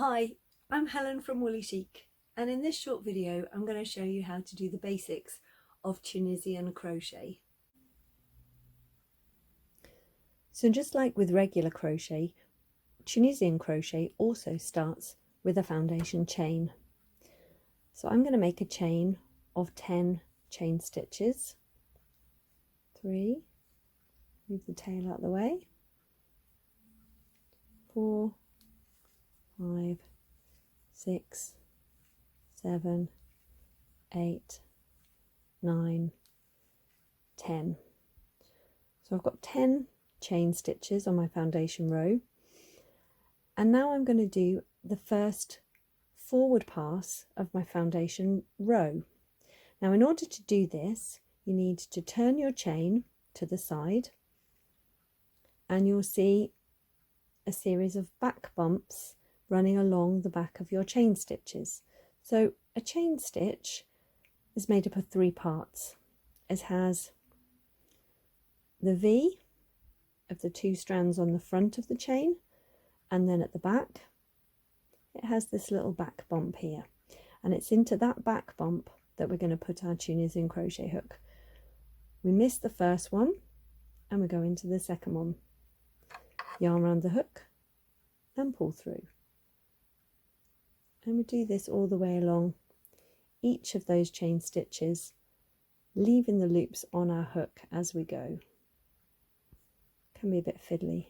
Hi, I'm Helen from Woolly Chic, and in this short video I'm going to show you how to do the basics of Tunisian crochet. So just like with regular crochet, Tunisian crochet also starts with a foundation chain. So I'm going to make a chain of 10 chain stitches. 3, move the tail out of the way, 4, 5, 6, 7, 8, 9, 10. So I've got 10 chain stitches on my foundation row, and now I'm going to do the first forward pass of my foundation row. Now in order to do this, you need to turn your chain to the side and you'll see a series of back bumps running along the back of your chain stitches. So a chain stitch is made up of 3 parts. It has the V of the 2 strands on the front of the chain, and then at the back it has this little back bump here, and it's into that back bump that we're going to put our Tunisian crochet hook. We miss the first one and we go into the second one. Yarn around the hook and pull through. And we do this all the way along each of those chain stitches, leaving the loops on our hook as we go. Can be a bit fiddly.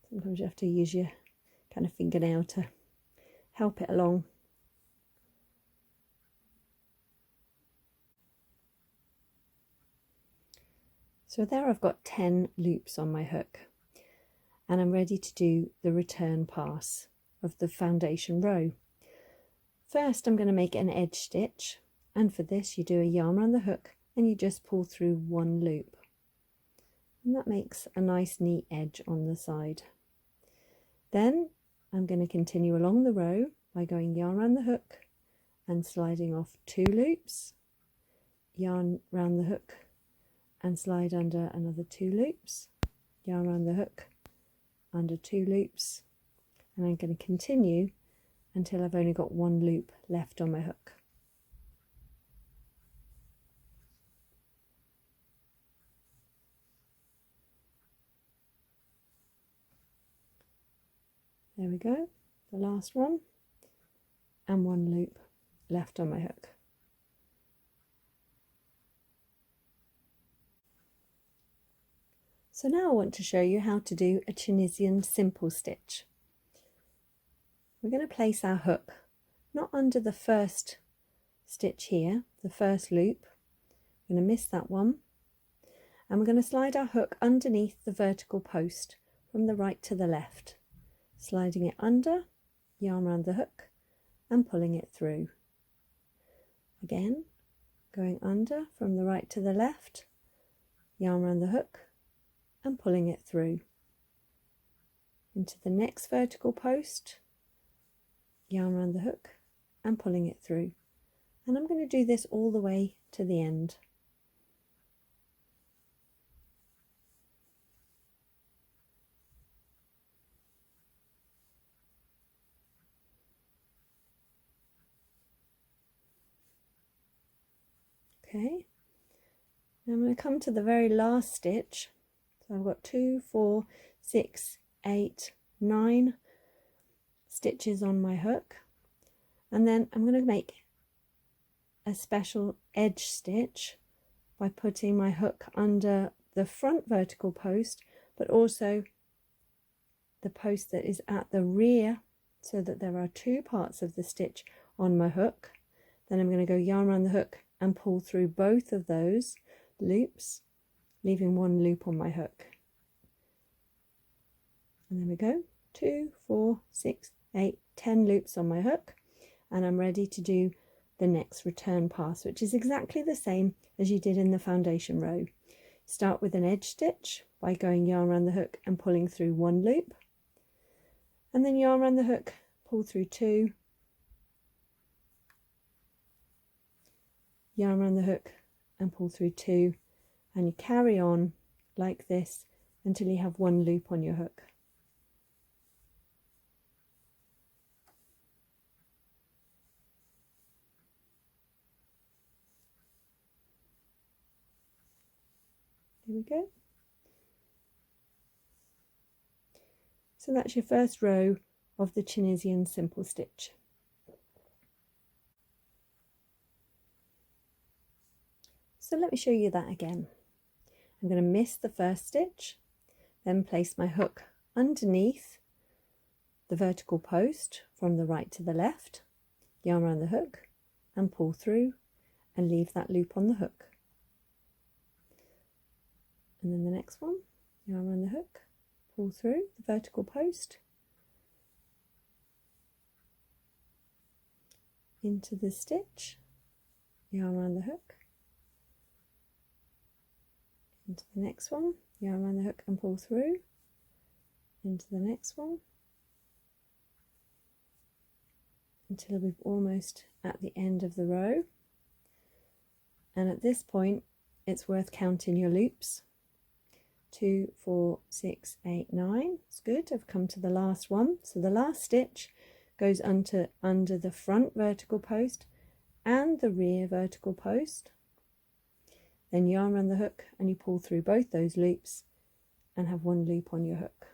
Sometimes you have to use your kind of fingernail to help it along. So there I've got 10 loops on my hook, and I'm ready to do the return pass of the foundation row. First I'm going to make an edge stitch, and for this you do a yarn around the hook and you just pull through 1 loop, and that makes a nice neat edge on the side. Then I'm going to continue along the row by going yarn around the hook and sliding off 2 loops, yarn around the hook and slide under another 2 loops, yarn around the hook, under 2 loops, and I'm going to continue until I've only got 1 loop left on my hook. There we go, the last one, and 1 loop left on my hook. So now I want to show you how to do a Tunisian Simple Stitch. We're going to place our hook not under the first stitch here, the first loop. I'm going to miss that one, and we're going to slide our hook underneath the vertical post from the right to the left, sliding it under, yarn around the hook and pulling it through. Again, going under from the right to the left, yarn around the hook and pulling it through. Into the next vertical post, yarn around the hook and pulling it through. And I'm going to do this all the way to the end. Okay, now I'm going to come to the very last stitch. So I've got 2, 4, 6, 8, 9 stitches on my hook, and then I'm going to make a special edge stitch by putting my hook under the front vertical post, but also the post that is at the rear, so that there are 2 parts of the stitch on my hook. Then I'm going to go yarn around the hook and pull through both of those loops, leaving 1 loop on my hook. And there we go, 2, 4, 6, 8, 10 loops on my hook, and I'm ready to do the next return pass, which is exactly the same as you did in the foundation row. Start with an edge stitch by going yarn around the hook and pulling through 1 loop, and then yarn around the hook, pull through 2, yarn around the hook and pull through 2, and you carry on like this until you have one loop on your hook. There we go. So that's your first row of the Tunisian Simple Stitch. So let me show you that again. I'm going to miss the first stitch, then place my hook underneath the vertical post from the right to the left, yarn around the hook and pull through and leave that loop on the hook. And then the next one, yarn around the hook, pull through the vertical post into the stitch, yarn around the hook, into the next one, yarn around the hook and pull through, into the next one, until we're almost at the end of the row. And at this point it's worth counting your loops. 2, 4, 6, 8, 9. It's good. I've come to the last one. So the last stitch goes under the front vertical post and the rear vertical post. Then yarn around the hook and you pull through both those loops and have one loop on your hook.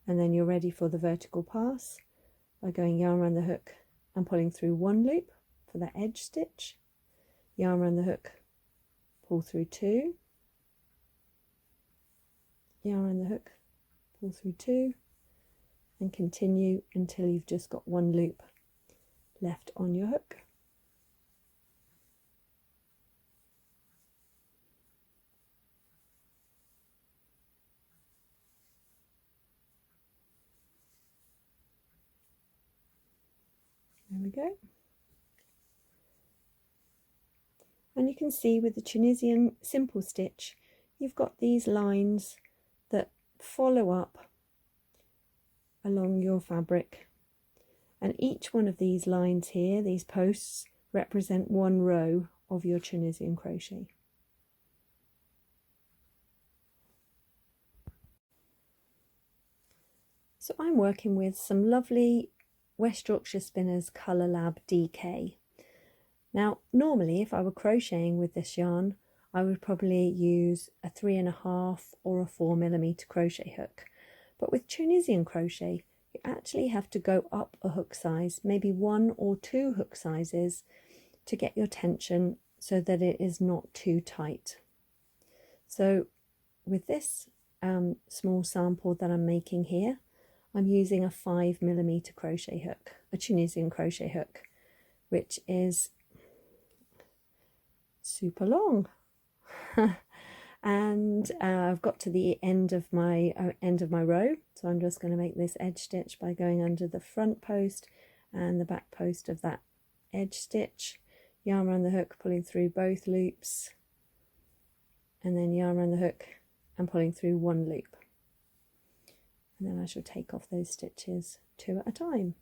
And then you're ready for the vertical pass by going yarn around the hook and pulling through one loop for that edge stitch. Yarn around the hook, pull through 2. Yarn around the hook, pull through 2, and continue until you've just got one loop left on your hook. There we go. And you can see with the Tunisian Simple Stitch, you've got these lines that follow up along your fabric, and each one of these lines here, these posts, represent one row of your Tunisian crochet. So I'm working with some lovely West Yorkshire Spinners Colour Lab DK. Now normally if I were crocheting with this yarn, I would probably use a 3.5 or a 4mm crochet hook. But with Tunisian crochet, you actually have to go up a hook size, maybe 1 or 2 hook sizes, to get your tension so that it is not too tight. So with this small sample that I'm making here, I'm using a 5mm crochet hook, a Tunisian crochet hook, which is super long. And I've got to the end of my row, so I'm just going to make this edge stitch by going under the front post and the back post of that edge stitch, yarn around the hook, pulling through both loops, and then yarn around the hook and pulling through one loop, and then I shall take off those stitches 2 at a time.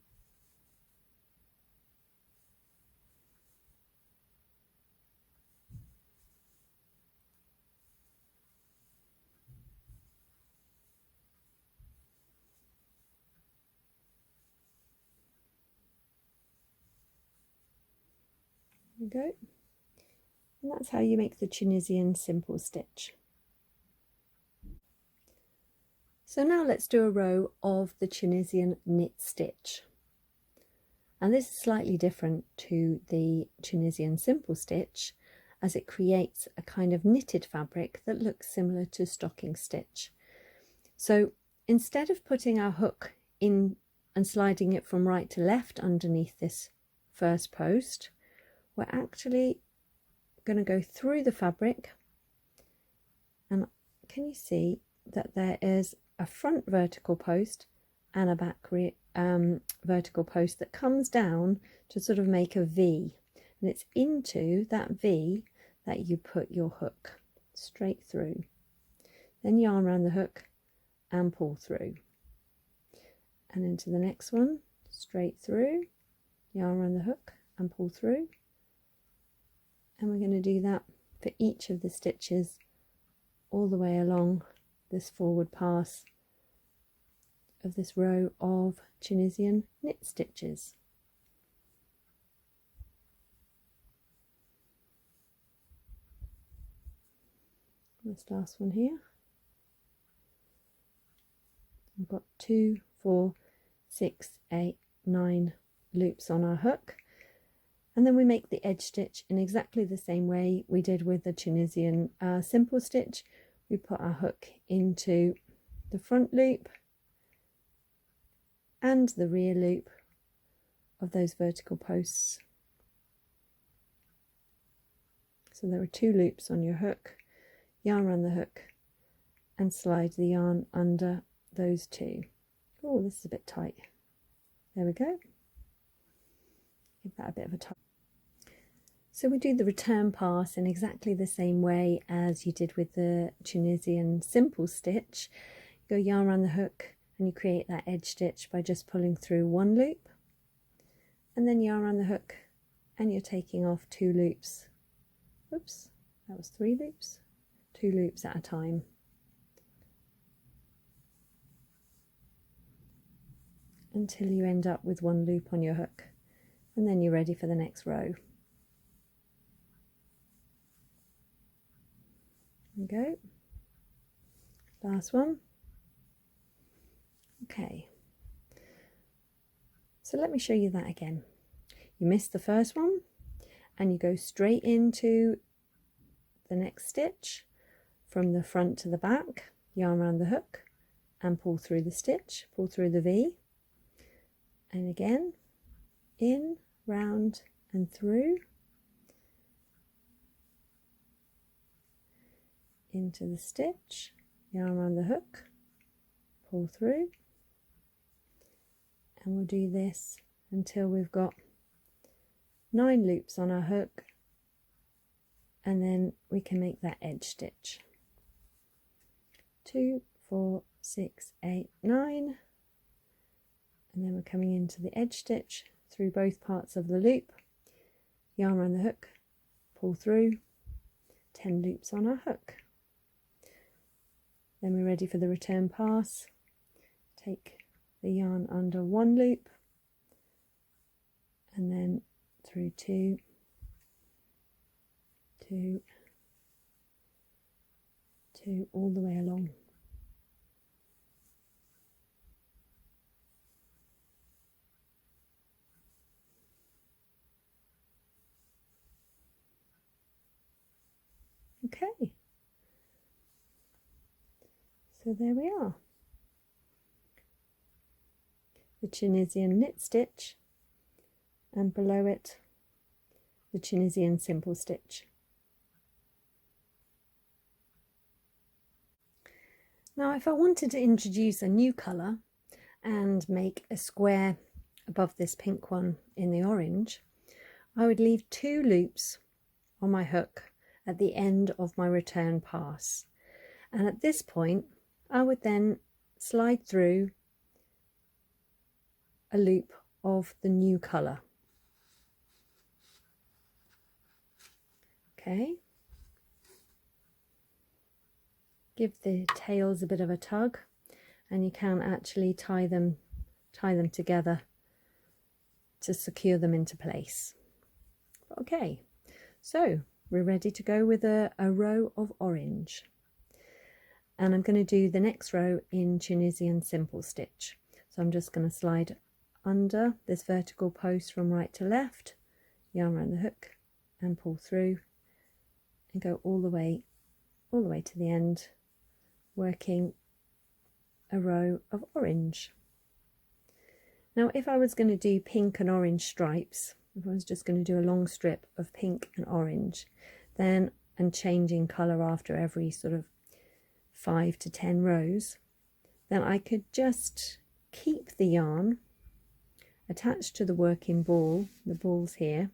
There we go. And that's how you make the Tunisian Simple Stitch. So now let's do a row of the Tunisian Knit Stitch. And this is slightly different to the Tunisian Simple Stitch, as it creates a kind of knitted fabric that looks similar to stocking stitch. So instead of putting our hook in and sliding it from right to left underneath this first post, we're actually going to go through the fabric, and can you see that there is a front vertical post and a back vertical post that comes down to sort of make a V, and it's into that V that you put your hook straight through. Then yarn around the hook and pull through, and into the next one, straight through, yarn around the hook and pull through. And we're going to do that for each of the stitches all the way along this forward pass of this row of Tunisian knit stitches. This last one here, we've got 2, 4, 6, 8, 9 loops on our hook, and then we make the edge stitch in exactly the same way we did with the Tunisian Simple Stitch. We put our hook into the front loop and the rear loop of those vertical posts. So there are 2 loops on your hook, yarn around the hook and slide the yarn under those 2. Oh, this is a bit tight. There we go. Give that a bit of a tug. So we do the return pass in exactly the same way as you did with the Tunisian Simple Stitch. You go yarn around the hook and you create that edge stitch by just pulling through 1 loop, and then yarn around the hook and you're taking off 2 loops. Oops, that was 3 loops. 2 loops at a time. Until you end up with 1 loop on your hook, and then you're ready for the next row. There we go. Last one. Okay. So let me show you that again. You missed the first one and you go straight into the next stitch from the front to the back, yarn around the hook and pull through the stitch, pull through the V, and again in, round and through, into the stitch, yarn around the hook, pull through, and we'll do this until we've got 9 loops on our hook, and then we can make that edge stitch. 2, 4, 6, 8, 9, and then we're coming into the edge stitch through both parts of the loop, yarn around the hook, pull through, 10 loops on our hook. Then we're ready for the return pass. Take the yarn under 1 loop and then through 2, 2, 2 all the way along. Okay, so there we are. The Tunisian Knit Stitch, and below it the Tunisian Simple Stitch. Now if I wanted to introduce a new colour and make a square above this pink one in the orange, I would leave 2 loops on my hook at the end of my return pass, and at this point I would then slide through a loop of the new colour. Okay, give the tails a bit of a tug and you can actually tie them together to secure them into place. Okay, so we're ready to go with a row of orange, and I'm going to do the next row in Tunisian Simple Stitch. So I'm just going to slide under this vertical post from right to left, yarn around the hook and pull through and go all the way to the end, working a row of orange. Now if I was going to do pink and orange stripes, if I was just going to do a long strip of pink and orange, then and changing colour after every sort of 5 to 10 rows, then I could just keep the yarn attached to the working ball, the balls here,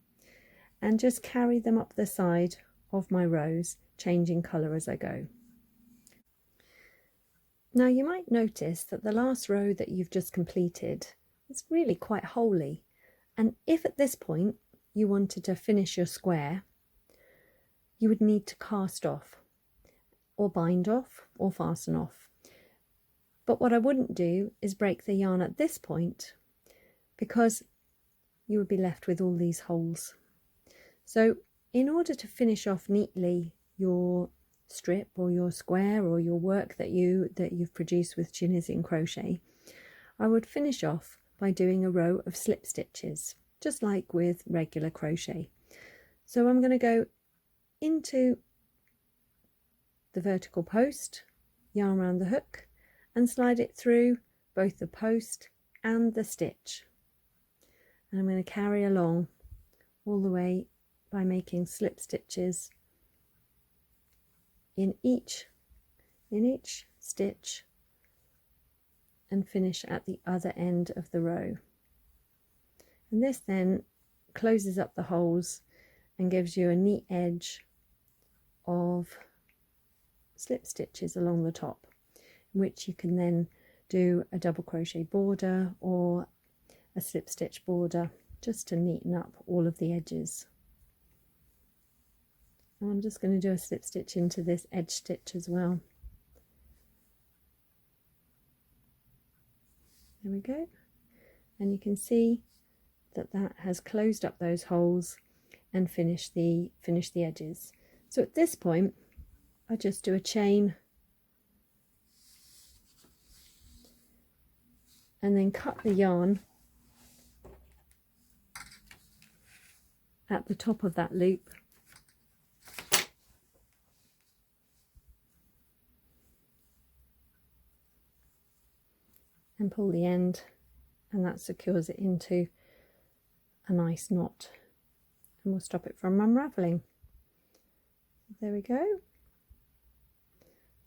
and just carry them up the side of my rows, changing colour as I go. Now you might notice that the last row that you've just completed is really quite holy, and if at this point you wanted to finish your square, you would need to cast off, or bind off or fasten off. But what I wouldn't do is break the yarn at this point, because you would be left with all these holes. So in order to finish off neatly your strip or your square or your work that you've produced with Tunisian crochet, I would finish off by doing a row of slip stitches, just like with regular crochet. So I'm going to go into the vertical post, yarn around the hook, and slide it through both the post and the stitch. And I'm going to carry along all the way by making slip stitches in each stitch, and finish at the other end of the row. And this then closes up the holes and gives you a neat edge of slip stitches along the top, in which you can then do a double crochet border or a slip stitch border, just to neaten up all of the edges. And I'm just going to do a slip stitch into this edge stitch as well. There we go, and you can see that that has closed up those holes and finished the edges. So at this point I just do a chain and then cut the yarn at the top of that loop, and pull the end, and that secures it into a nice knot, and we'll stop it from unraveling. There we go,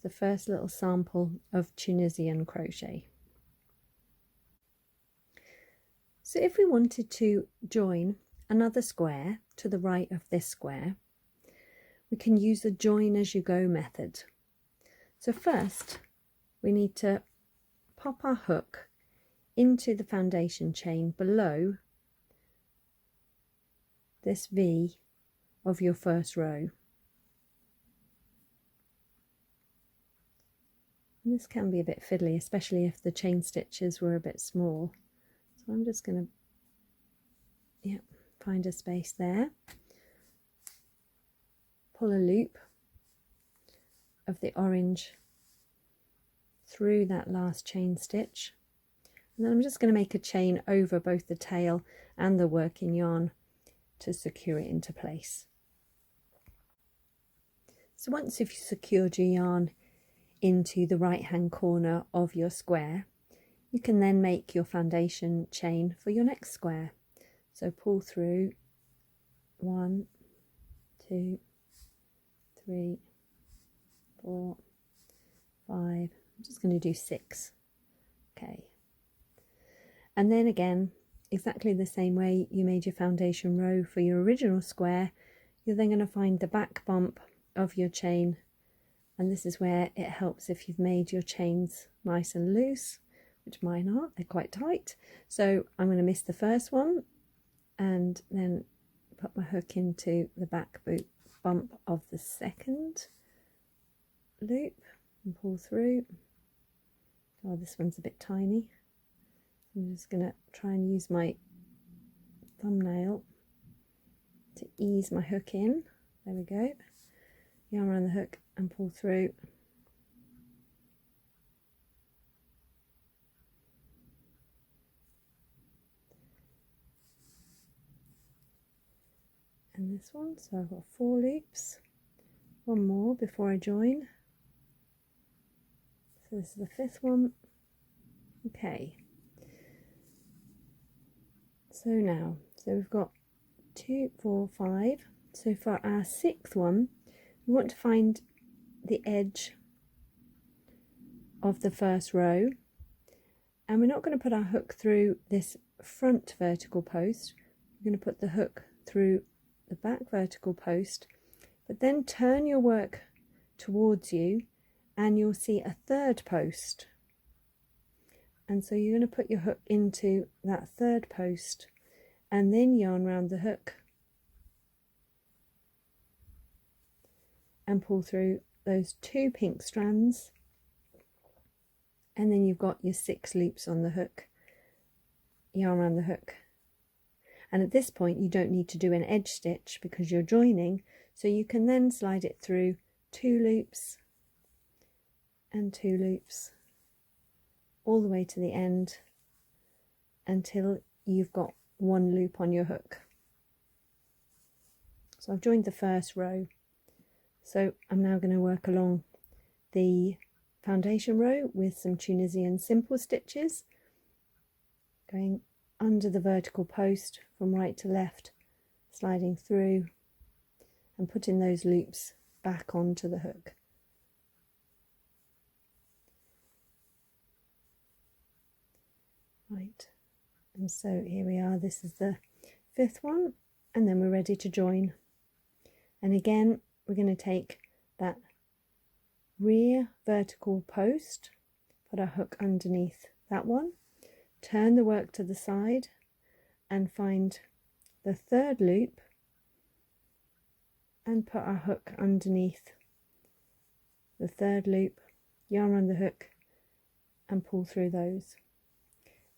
the first little sample of Tunisian crochet. So if we wanted to join another square to the right of this square, we can use the join as you go method. So first we need to pop our hook into the foundation chain below this V of your first row. And this can be a bit fiddly, especially if the chain stitches were a bit small. So I'm just going to find a space there, pull a loop of the orange through that last chain stitch, and then I'm just going to make a chain over both the tail and the working yarn to secure it into place. So once you've secured your yarn into the right hand corner of your square, you can then make your foundation chain for your next square. So pull through 1, 2, 3, 4, 5, I'm just going to do 6. Okay, and then again, exactly the same way you made your foundation row for your original square, you're then going to find the back bump of your chain, and this is where it helps if you've made your chains nice and loose, which mine are, they're quite tight. So I'm going to miss the first one and then put my hook into the back bump of the second loop and pull through. Oh, this one's a bit tiny. I'm just going to try and use my thumbnail to ease my hook in. There we go. Yarn around the hook and pull through. And this one, so I've got 4 loops, one more before I join. So this is the 5th one. Okay. So now, we've got 2, 4, 5. So for our 6th one, we want to find the edge of the first row, and we're not going to put our hook through this front vertical post. We're going to put the hook through the back vertical post, but then turn your work towards you and you'll see a 3rd post, and so you're going to put your hook into that 3rd post and then yarn around the hook and pull through those 2 pink strands, and then you've got your 6 loops on the hook, yarn around the hook. And at this point you don't need to do an edge stitch because you're joining, so you can then slide it through 2 loops and 2 loops all the way to the end until you've got 1 loop on your hook. So I've joined the first row, so I'm now going to work along the foundation row with some Tunisian Simple Stitches, going under the vertical post from right to left, sliding through and putting those loops back onto the hook. Right, and so here we are, this is the 5th one, and then we're ready to join. And again, we're going to take that rear vertical post, put our hook underneath that one, turn the work to the side and find the 3rd loop and put our hook underneath the 3rd loop, yarn around the hook and pull through those.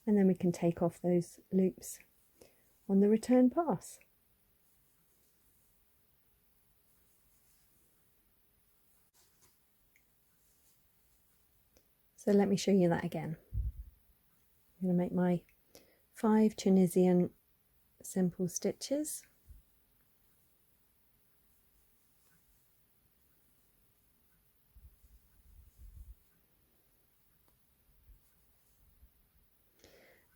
And then we can take off those loops on the return pass. So let me show you that again. I'm going to make my 5 Tunisian Simple Stitches.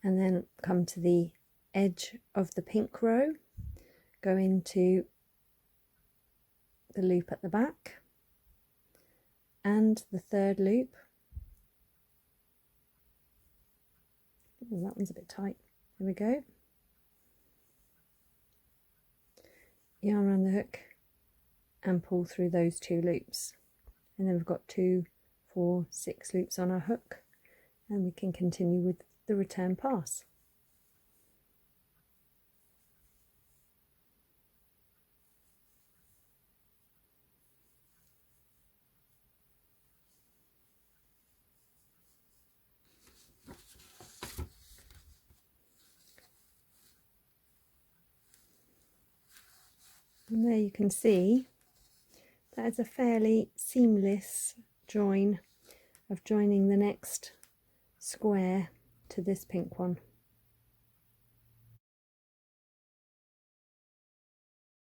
And then come to the edge of the pink row, go into the loop at the back and the 3rd loop. Oh, that one's a bit tight. There we go. Yarn around the hook and pull through those 2 loops. And then we've got 2, 4, 6 loops on our hook, and we can continue with the return pass. And there you can see that is a fairly seamless join of joining the next square to this pink one.